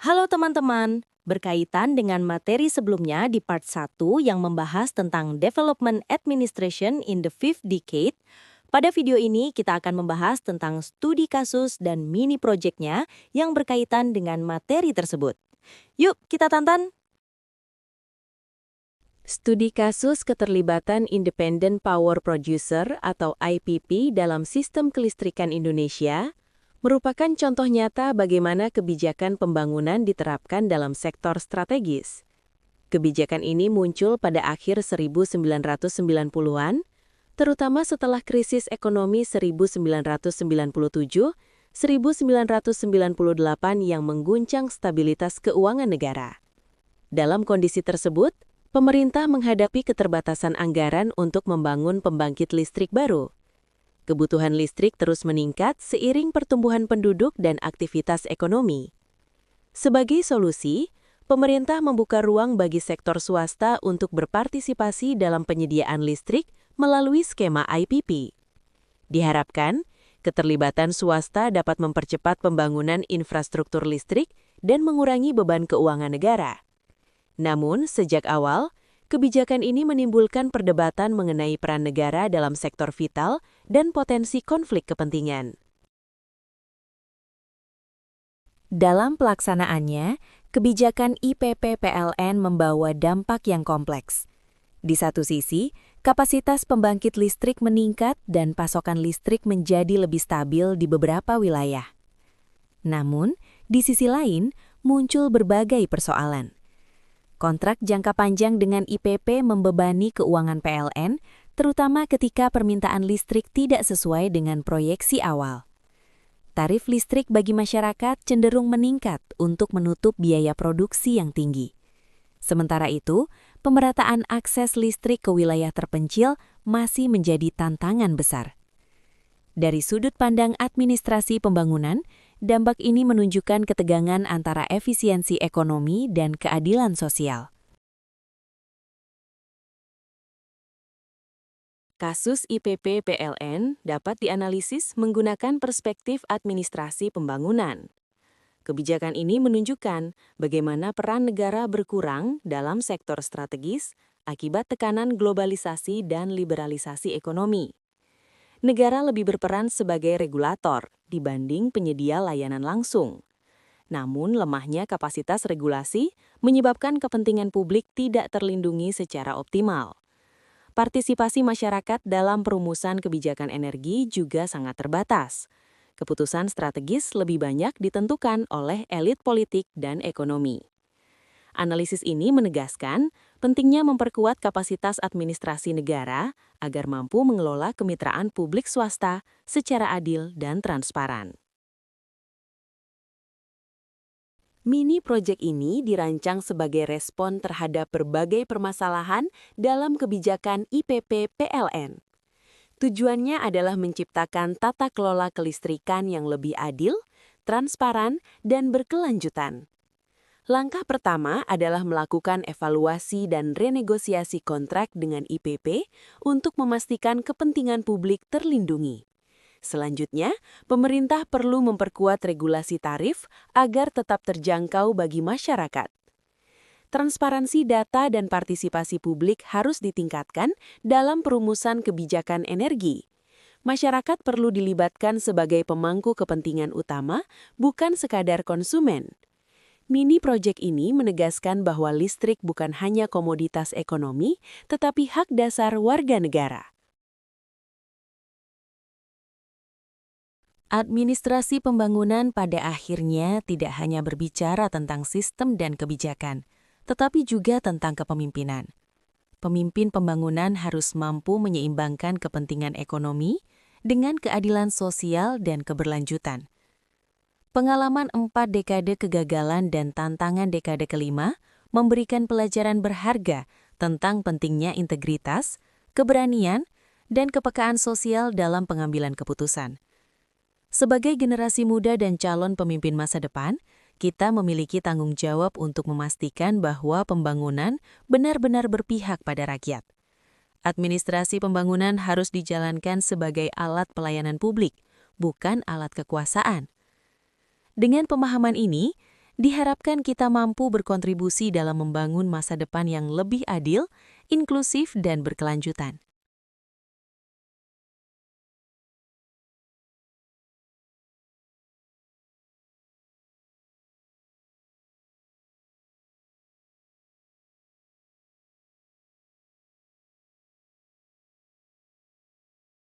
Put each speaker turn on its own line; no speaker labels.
Halo teman-teman, berkaitan dengan materi sebelumnya di part 1 yang membahas tentang Development Administration in the Fifth Decade, pada video ini kita akan membahas tentang studi kasus dan mini projectnya yang berkaitan dengan materi tersebut. Yuk kita tonton! Studi kasus keterlibatan Independent Power Producer atau IPP dalam sistem kelistrikan Indonesia merupakan contoh nyata bagaimana kebijakan pembangunan diterapkan dalam sektor strategis. Kebijakan ini muncul pada akhir 1990-an, terutama setelah krisis ekonomi 1997-1998 yang mengguncang stabilitas keuangan negara. Dalam kondisi tersebut, pemerintah menghadapi keterbatasan anggaran untuk membangun pembangkit listrik baru. Kebutuhan listrik terus meningkat seiring pertumbuhan penduduk dan aktivitas ekonomi. Sebagai solusi, pemerintah membuka ruang bagi sektor swasta untuk berpartisipasi dalam penyediaan listrik melalui skema IPP. Diharapkan, keterlibatan swasta dapat mempercepat pembangunan infrastruktur listrik dan mengurangi beban keuangan negara. Namun, sejak awal, kebijakan ini menimbulkan perdebatan mengenai peran negara dalam sektor vital dan potensi konflik kepentingan. Dalam pelaksanaannya, kebijakan IPP PLN membawa dampak yang kompleks. Di satu sisi, kapasitas pembangkit listrik meningkat dan pasokan listrik menjadi lebih stabil di beberapa wilayah. Namun, di sisi lain, muncul berbagai persoalan. Kontrak jangka panjang dengan IPP membebani keuangan PLN, terutama ketika permintaan listrik tidak sesuai dengan proyeksi awal. Tarif listrik bagi masyarakat cenderung meningkat untuk menutup biaya produksi yang tinggi. Sementara itu, pemerataan akses listrik ke wilayah terpencil masih menjadi tantangan besar. Dari sudut pandang administrasi pembangunan, dampak ini menunjukkan ketegangan antara efisiensi ekonomi dan keadilan sosial. Kasus IPP PLN dapat dianalisis menggunakan perspektif administrasi pembangunan. Kebijakan ini menunjukkan bagaimana peran negara berkurang dalam sektor strategis akibat tekanan globalisasi dan liberalisasi ekonomi. Negara lebih berperan sebagai regulator dibanding penyedia layanan langsung. Namun, lemahnya kapasitas regulasi menyebabkan kepentingan publik tidak terlindungi secara optimal. Partisipasi masyarakat dalam perumusan kebijakan energi juga sangat terbatas. Keputusan strategis lebih banyak ditentukan oleh elit politik dan ekonomi. Analisis ini menegaskan pentingnya memperkuat kapasitas administrasi negara agar mampu mengelola kemitraan publik swasta secara adil dan transparan. Mini project ini dirancang sebagai respon terhadap berbagai permasalahan dalam kebijakan IPP PLN. Tujuannya adalah menciptakan tata kelola kelistrikan yang lebih adil, transparan, dan berkelanjutan. Langkah pertama adalah melakukan evaluasi dan renegosiasi kontrak dengan IPP untuk memastikan kepentingan publik terlindungi. Selanjutnya, pemerintah perlu memperkuat regulasi tarif agar tetap terjangkau bagi masyarakat. Transparansi data dan partisipasi publik harus ditingkatkan dalam perumusan kebijakan energi. Masyarakat perlu dilibatkan sebagai pemangku kepentingan utama, bukan sekadar konsumen. Mini project ini menegaskan bahwa listrik bukan hanya komoditas ekonomi, tetapi hak dasar warga negara. Administrasi pembangunan pada akhirnya tidak hanya berbicara tentang sistem dan kebijakan, tetapi juga tentang kepemimpinan. Pemimpin pembangunan harus mampu menyeimbangkan kepentingan ekonomi dengan keadilan sosial dan keberlanjutan. Pengalaman 4 dekade kegagalan dan tantangan dekade kelima memberikan pelajaran berharga tentang pentingnya integritas, keberanian, dan kepekaan sosial dalam pengambilan keputusan. Sebagai generasi muda dan calon pemimpin masa depan, kita memiliki tanggung jawab untuk memastikan bahwa pembangunan benar-benar berpihak pada rakyat. Administrasi pembangunan harus dijalankan sebagai alat pelayanan publik, bukan alat kekuasaan. Dengan pemahaman ini, Diharapkan kita mampu berkontribusi dalam membangun masa depan yang lebih adil, inklusif, dan berkelanjutan.